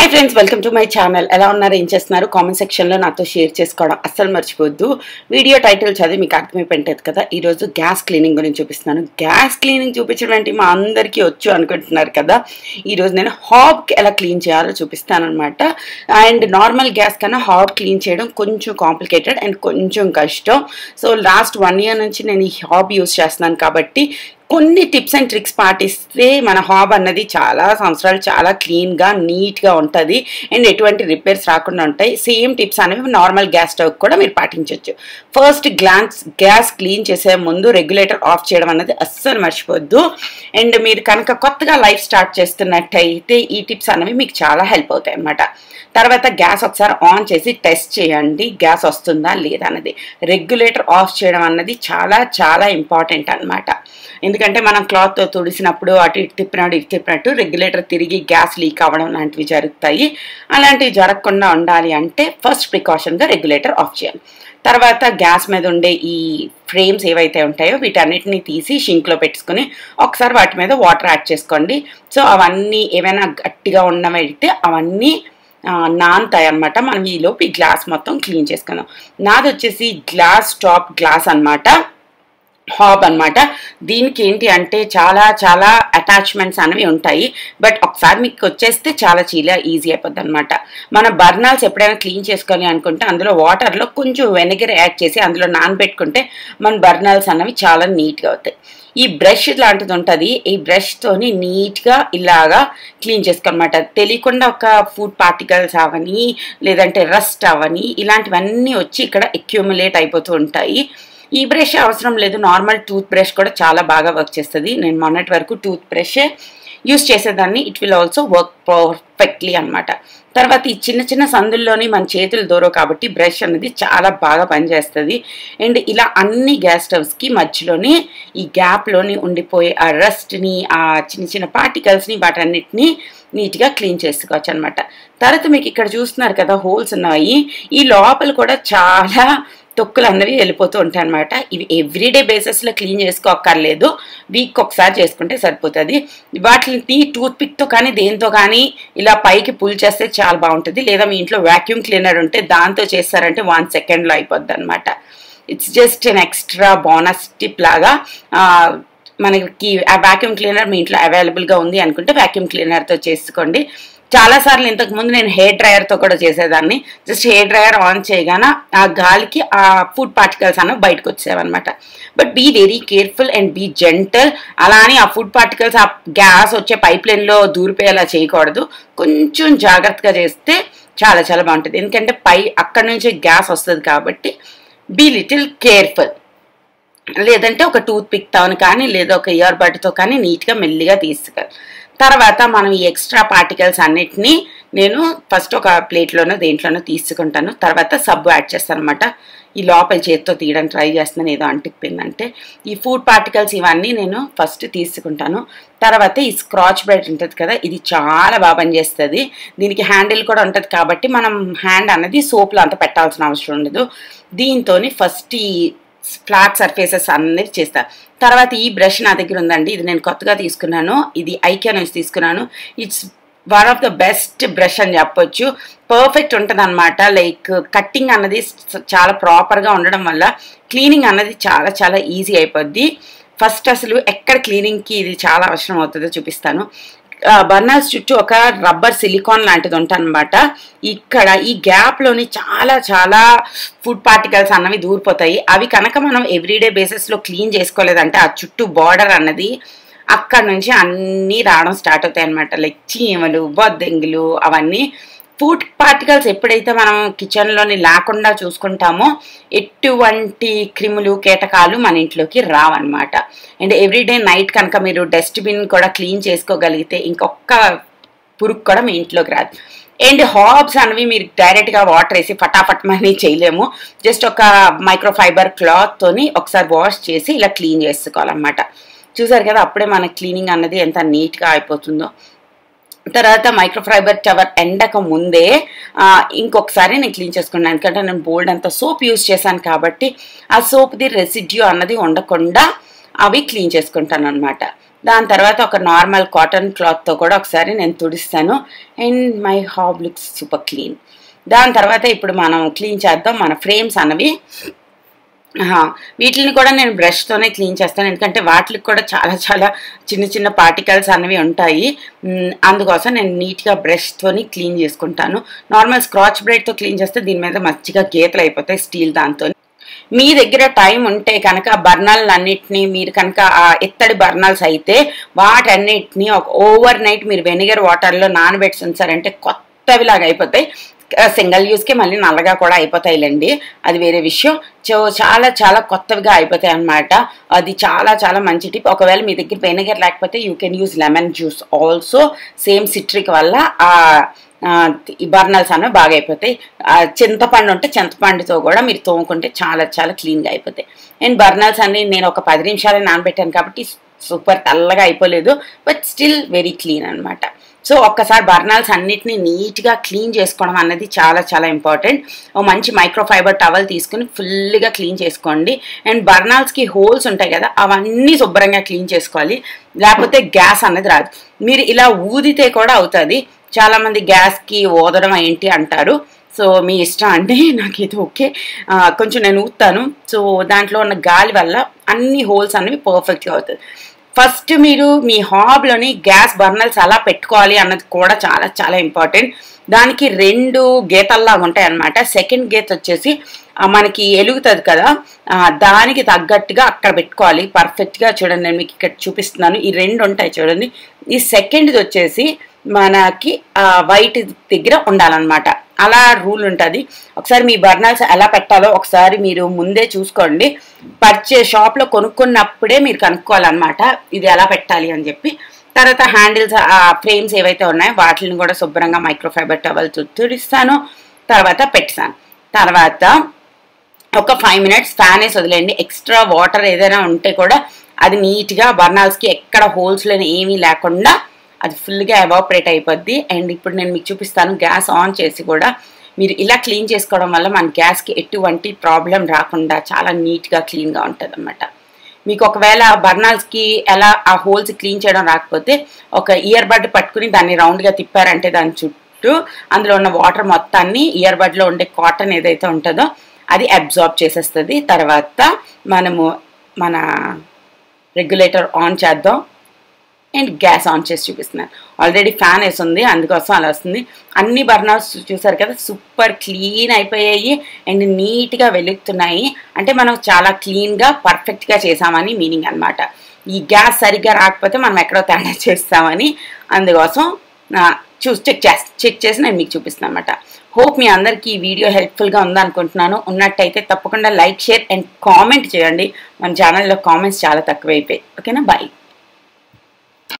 Hi friends, welcome to my channel. ఎలా ఉన్నారు, ఏం చేస్తున్నారు? కామెంట్ సెక్షన్లో నాతో షేర్ చేసుకోవడం అస్సలు మర్చిపోవద్దు. వీడియో టైటిల్ చదివి మీకు అర్థమైపోయింది కదా. ఈరోజు గ్యాస్ క్లీనింగ్ గురించి చూపిస్తున్నాను. గ్యాస్ క్లీనింగ్ చూపించడం అంటే మా అందరికీ వచ్చు అనుకుంటున్నారు కదా. ఈరోజు నేను హాబ్కి ఎలా క్లీన్ చేయాలో చూపిస్తాను అనమాట. అండ్ నార్మల్ గ్యాస్ కన్నా హాబ్ క్లీన్ చేయడం కొంచెం కాంప్లికేటెడ్ అండ్ కొంచెం కష్టం. సో లాస్ట్ 1 year నుంచి నేను ఈ హాబ్ యూజ్ చేస్తున్నాను కాబట్టి కొన్ని టిప్స్ అండ్ ట్రిక్స్ పాటిస్తే మన హాబ్ అన్నది చాలా సంవత్సరాలు చాలా క్లీన్గా నీట్గా ఉంటుంది అండ్ ఎటువంటి రిపేర్స్ రాకుండా ఉంటాయి. సేమ్ టిప్స్ అనేవి నార్మల్ గ్యాస్ స్టవ్ కూడా మీరు పాటించవచ్చు. ఫస్ట్ గ్యాస్ క్లీన్ చేసే ముందు రెగ్యులేటర్ ఆఫ్ చేయడం అన్నది అస్సలు మర్చిపోవద్దు. అండ్ మీరు కనుక కొత్తగా లైఫ్ స్టార్ట్ చేస్తున్నట్టయితే ఈ టిప్స్ అనేవి మీకు చాలా హెల్ప్ అవుతాయి అన్నమాట. తర్వాత గ్యాస్ ఒకసారి ఆన్ చేసి టెస్ట్ చేయండి, గ్యాస్ వస్తుందా లేదా అన్నది. రెగ్యులేటర్ ఆఫ్ చేయడం అన్నది చాలా చాలా ఇంపార్టెంట్ అనమాట. ఎందుకంటే మనం క్లాత్తో తుడిసినప్పుడు అటు ఇటు తిప్పినట్టు రెగ్యులేటర్ తిరిగి గ్యాస్ లీక్ అవ్వడం లాంటివి జరుగుతాయి. అలాంటివి జరగకుండా ఉండాలి అంటే ఫస్ట్ ప్రికాషన్గా రెగ్యులేటర్ ఆఫ్ చేయాలి. తర్వాత గ్యాస్ మీద ఉండే ఈ ఫ్రేమ్స్ ఏవైతే ఉంటాయో వీటన్నిటిని తీసి షింక్లో పెట్టుకుని ఒకసారి వాటి మీద వాటర్ యాడ్ చేసుకోండి. సో అవన్నీ ఏమైనా గట్టిగా ఉన్నవైతే అవన్నీ నానతాయి అనమాట. మనం ఈలోపు ఈ గ్లాస్ మొత్తం క్లీన్ చేసుకుందాం. నాది వచ్చేసి గ్లాస్ టాప్ గ్లాస్ అనమాట, హాబ్ అనమాట. దీనికి ఏంటి అంటే చాలా చాలా అటాచ్మెంట్స్ అనేవి ఉంటాయి. బట్ ఒకసారి మీకు వచ్చేస్తే చాలా ఈజీ అయిపోద్ది అనమాట. మన బర్నల్స్ ఎప్పుడైనా క్లీన్ చేసుకోవాలి అనుకుంటే అందులో వాటర్లో కొంచెం వెనిగర్ యాడ్ చేసి అందులో నానబెట్టుకుంటే మన బర్నల్స్ అనేవి చాలా నీట్గా అవుతాయి. ఈ బ్రష్ లాంటిది ఉంటుంది, ఈ బ్రష్తోని నీట్గా ఇలాగా క్లీన్ చేసుకోనమాట. తెలియకుండా ఒక ఫుడ్ పార్టికల్స్ అవని లేదంటే రస్ట్ అవని ఇలాంటివన్నీ వచ్చి ఇక్కడ అక్యూములేట్ అయిపోతూ ఉంటాయి. ఈ బ్రష్ అవసరం లేదు, నార్మల్ టూత్ బ్రష్ కూడా చాలా బాగా వర్క్ చేస్తుంది. నేను మొన్నటి వరకు టూత్ బ్రష్ యూస్ చేసేదాన్ని. It will also work perfectly అనమాట. తర్వాత ఈ చిన్న చిన్న సందుల్లోని మన చేతులు దూరవు కాబట్టి బ్రష్ అనేది చాలా బాగా పనిచేస్తుంది. అండ్ ఇలా అన్ని గ్యాస్ స్టవ్స్కి మధ్యలోని ఈ గ్యాప్లోని ఉండిపోయే ఆ రస్ట్ని, ఆ చిన్న చిన్న పార్టికల్స్ని వాటన్నిటిని నీట్గా క్లీన్ చేసుకోవచ్చు అనమాట. తర్వాత మీకు ఇక్కడ చూస్తున్నారు కదా హోల్స్ ఉన్నాయి, ఈ లోపల కూడా చాలా తొక్కులు అన్నవి వెళ్ళిపోతూ ఉంటాయి అనమాట. ఇవి ఎవ్రీడే బేసిస్లో క్లీన్ చేసుకోక్కర్లేదు, వీక్ ఒకసారి చేసుకుంటే సరిపోతుంది. వాటిని టూత్ పిక్తో కానీ దేంతో కానీ ఇలా పైకి పుల్ చేస్తే చాలా బాగుంటుంది. లేదా మీ ఇంట్లో వ్యాక్యూమ్ క్లీనర్ ఉంటే దాంతో చేస్తారంటే 1 secondలో అయిపోద్ది అనమాట. It's just an extra bonus tip లాగా. మనకి ఆ వ్యాక్యూమ్ క్లీనర్ మీ ఇంట్లో అవైలబుల్గా ఉంది అనుకుంటే వ్యాక్యూమ్ క్లీనర్తో చేసుకోండి. చాలాసార్లు ఇంతకుముందు నేను హెయిర్ డ్రయర్తో కూడా చేసేదాన్ని. జస్ట్ హెయిర్ డ్రయర్ ఆన్ చేయగానే ఆ గాలికి ఆ ఫుడ్ పార్టికల్స్ అనేవి బయటకు వచ్చేవన్నమాట. But be very careful and be gentle. అలా అని ఆ ఫుడ్ పార్టికల్స్ ఆ గ్యాస్ వచ్చే పైప్ లైన్లో దూరిపోయేలా చేయకూడదు. కొంచెం జాగ్రత్తగా చేస్తే చాలా చాలా బాగుంటుంది. ఎందుకంటే అక్కడి నుంచి గ్యాస్ వస్తుంది కాబట్టి బీ లిటిల్ కేర్ఫుల్. లేదంటే ఒక టూత్ పిక్తో కానీ లేదా ఒక ఇయర్ బడ్తో కానీ నీట్గా మెల్లిగా తీసుకోవాలి. తర్వాత మనం ఈ ఎక్స్ట్రా పార్టికల్స్ అన్నిటినీ నేను ఫస్ట్ ఒక ప్లేట్లోనో దేంట్లోనో తీసుకుంటాను. తర్వాత సబ్బు యాడ్ చేస్తాను అనమాట. ఈ లోపల చేతితో తీయడానికి ట్రై చేస్తున్నాను, ఏదో అంటిపోయిందంటే. ఈ ఫుడ్ పార్టికల్స్ ఇవన్నీ నేను ఫస్ట్ తీసుకుంటాను. తర్వాత ఈ స్క్రాచ్ బ్రైట్ ఉంటుంది కదా, ఇది చాలా బాగా పనిచేస్తుంది. దీనికి హ్యాండిల్ కూడా ఉంటుంది కాబట్టి మనం హ్యాండ్ అనేది సోప్లో అంత పెట్టాల్సిన అవసరం ఉండదు. దీంతో ఫస్ట్ ఈ ఫ్లాట్ సర్ఫేసెస్ అనేది చేస్తా. తర్వాత ఈ బ్రష్ నా దగ్గర ఉందండి, ఇది నేను కొత్తగా తీసుకున్నాను. ఇది ఐకియా నుంచి తీసుకున్నాను. It's one of the best brush అని చెప్పొచ్చు. పర్ఫెక్ట్ ఉంటుంది అనమాట. లైక్ కట్టింగ్ అన్నది చాలా ప్రాపర్గా ఉండడం వల్ల క్లీనింగ్ అన్నది చాలా చాలా ఈజీ అయిపోద్ది. ఫస్ట్ అసలు ఎక్కడ క్లీనింగ్కి ఇది చాలా అవసరం అవుతుందో చూపిస్తాను. బర్నర్స్ చుట్టూ ఒక రబ్బర్ సిలికాన్ లాంటిది ఉంటుంది అనమాట. ఇక్కడ ఈ గ్యాప్లోని చాలా చాలా ఫుడ్ పార్టికల్స్ అన్నవి దూరిపోతాయి. అవి కనుక మనం ఎవ్రీడే బేసిస్లో క్లీన్ చేసుకోలేదంటే ఆ చుట్టూ బార్డర్ అన్నది అక్కడ నుంచి అన్నీ రావడం స్టార్ట్ అవుతాయి అనమాట. లైక్ చీమలు, బొద్దింగులు అవన్నీ. ఫుడ్ పార్టికల్స్ ఎప్పుడైతే మనం కిచెన్లోని లేకుండా చూసుకుంటామో ఎటువంటి క్రిములు కీటకాలు మన ఇంట్లోకి రావన్నమాట. అండ్ ఎవ్రీడే నైట్ కనుక మీరు డస్ట్బిన్ కూడా క్లీన్ చేసుకోగలిగితే ఇంకొక పురుగు కూడా మీ ఇంట్లోకి రాదు. అండ్ హాబ్స్ అనేవి మీరు డైరెక్ట్గా వాటర్ వేసి ఫటాఫట్ మనీ చేయలేము. జస్ట్ ఒక మైక్రోఫైబర్ క్లాత్తోని ఒకసారి వాష్ చేసి ఇలా క్లీన్ చేసుకోవాలన్నమాట. చూసారు కదా, అప్పుడే మన క్లీనింగ్ అన్నది ఎంత నీట్గా అయిపోతుందో. తర్వాత మైక్రోఫైబర్ టవర్ ఎండక ముందే ఇంకొకసారి నేను క్లీన్ చేసుకున్నాను. ఎందుకంటే నేను బోల్డ్ అంత సోప్ యూజ్ చేశాను కాబట్టి ఆ సోప్ది రెసిడ్యూ అన్నది ఉండకుండా అవి క్లీన్ చేసుకుంటాను అనమాట. దాని తర్వాత ఒక నార్మల్ కాటన్ క్లాత్తో కూడా ఒకసారి నేను తుడిస్తాను. And my hob looks super clean. దాని తర్వాత ఇప్పుడు మనం క్లీన్ చేద్దాం మన ఫ్రేమ్స్ అన్నవి. వీటిని కూడా నేను బ్రష్తోనే క్లీన్ చేస్తాను, ఎందుకంటే వాటికి కూడా చాలా చాలా చిన్న చిన్న పార్టికల్స్ అనేవి ఉంటాయి. అందుకోసం నేను నీట్గా బ్రష్తోని క్లీన్ చేసుకుంటాను. నార్మల్ స్క్రాచ్ బ్రైట్తో క్లీన్ చేస్తే దీని మీద మంచిగా గీతలు అయిపోతాయి స్టీల్ దాంతో. మీ దగ్గర టైం ఉంటే కనుక బర్నర్లన్నిటినీ మీరు కనుక ఎత్తడి బర్నర్స్ అయితే వాటన్నిటినీ ఒక ఓవర్ నైట్ మీరు వెనిగర్ వాటర్లో నానబెట్టి ఉంచారంటే కొత్తవిలాగా అయిపోతాయి. సింగిల్ యూస్కి మళ్ళీ నల్లగా కూడా అయిపోతాయిలేండి, అది వేరే విషయం. సో చాలా చాలా కొత్తవిగా అయిపోతాయి అన్నమాట. అది చాలా చాలా మంచి టిప్. ఒకవేళ మీ దగ్గర వెనిగర్ లేకపోతే you can use lemon juice also. Same citric వల్ల ఈ బర్నర్స్ అనేవి బాగా అయిపోతాయి. చింతపండు ఉంటే చింతపండుతో కూడా మీరు తోముకుంటే చాలా చాలా క్లీన్గా అయిపోతాయి. అండ్ బర్నర్స్ అన్ని నేను ఒక 10 నిమిషాలు నానబెట్టాను కాబట్టి సూపర్ తెల్లగా అయిపోలేదు, బట్ స్టిల్ వెరీ క్లీన్ అనమాట. సో ఒక్కసారి బర్నర్స్ అన్నిటినీ నీట్గా క్లీన్ చేసుకోవడం అన్నది చాలా చాలా ఇంపార్టెంట్. ఓ మంచి మైక్రోఫైబర్ టవల్ తీసుకుని ఫుల్గా క్లీన్ చేసుకోండి. అండ్ బర్నర్స్కి హోల్స్ ఉంటాయి కదా, అవన్నీ శుభ్రంగా క్లీన్ చేసుకోవాలి, లేకపోతే గ్యాస్ అన్నది రాదు. మీరు ఇలా ఊదితే కూడా అవుతుంది. చాలామంది గ్యాస్కి ఊదడం ఏంటి అంటారు. సో మీ ఇష్టం అండి, నాకు ఇది ఓకే. కొంచెం నేను ఊతాను. సో దాంట్లో ఉన్న గాలి వల్ల అన్ని హోల్స్ అనేవి పర్ఫెక్ట్గా అవుతుంది. ఫస్ట్ మీరు మీ హాబ్లోని గ్యాస్ బర్నర్స్ అలా పెట్టుకోవాలి అన్నది కూడా చాలా చాలా ఇంపార్టెంట్. దానికి 2 గీతల్లాగా ఉంటాయి అన్నమాట. సెకండ్ గీత వచ్చేసి మనకి ఎలుగుతుంది కదా, దానికి తగ్గట్టుగా అక్కడ పెట్టుకోవాలి పర్ఫెక్ట్గా. చూడండి నేను మీకు ఇక్కడ చూపిస్తున్నాను, ఈ 2 ఉంటాయి చూడండి. ఈ సెకండ్ది వచ్చేసి మనకి వైట్ దగ్గర ఉండాలన్నమాట. అలా రూల్ ఉంటుంది. ఒకసారి మీ బర్నర్స్ ఎలా పెట్టాలో ఒకసారి మీరు ముందే చూసుకోండి. షాప్లో కొనుక్కున్నప్పుడే మీరు కనుక్కోవాలన్నమాట ఇది ఎలా పెట్టాలి అని చెప్పి. తర్వాత హ్యాండిల్స్ ఫ్రేమ్స్ ఏవైతే ఉన్నాయో వాటిని కూడా శుభ్రంగా మైక్రోఫైబర్ టవల్ తుడిస్తాను. తర్వాత పెట్టాను. తర్వాత ఒక 5 మినిట్స్ ఫ్యాన్ వేసి వదిలేండి. ఎక్స్ట్రా వాటర్ ఏదైనా ఉంటే కూడా అది నీట్గా బర్నర్స్కి ఎక్కడ హోల్స్లో ఏమీ లేకుండా అది ఫుల్గా ఎవాపరేట్ అయిపోద్ది. అండ్ ఇప్పుడు నేను మీకు చూపిస్తాను గ్యాస్ ఆన్ చేసి కూడా. మీరు ఇలా క్లీన్ చేసుకోవడం వల్ల మన గ్యాస్కి ఎటువంటి ప్రాబ్లం రాకుండా చాలా నీట్గా క్లీన్గా ఉంటుంది అన్నమాట. మీకు ఒకవేళ బర్నర్స్కి ఎలా ఆ హోల్స్ క్లీన్ చేయడం రాకపోతే ఒక ఇయర్ బడ్ పట్టుకుని దాన్ని రౌండ్గా తిప్పారంటే దాని చుట్టూ అందులో ఉన్న వాటర్ మొత్తాన్ని ఇయర్ బడ్లో ఉండే కాటన్ ఏదైతే ఉంటుందో అది అబ్జార్బ్ చేసేస్తుంది. తర్వాత మనము మన రెగ్యులేటర్ ఆన్ చేద్దాం. అండ్ గ్యాస్ ఆన్ చేసి చూపిస్తున్నాను. ఆల్రెడీ ఫ్యాన్ వేసి ఉంది, అందుకోసం అలా వస్తుంది. అన్ని బర్నర్స్ చూసారు కదా సూపర్ క్లీన్ అయిపోయాయి అండ్ నీట్గా వెలుగుతున్నాయి. అంటే మనం చాలా క్లీన్గా పర్ఫెక్ట్గా చేసామని మీనింగ్ అనమాట. ఈ గ్యాస్ సరిగ్గా రాకపోతే మనం ఎక్కడో తేడా చేస్తామని, అందుకోసం చెక్ చేసి నేను మీకు చూపిస్తున్నాను అనమాట. హోప్ మీ అందరికీ ఈ వీడియో హెల్ప్ఫుల్గా ఉందనుకుంటున్నాను. ఉన్నట్టయితే తప్పకుండా లైక్, షేర్ అండ్ కామెంట్ చేయండి. మన ఛానల్లో కామెంట్స్ చాలా తక్కువైపోయాయి. ఓకేనా, బాయ్.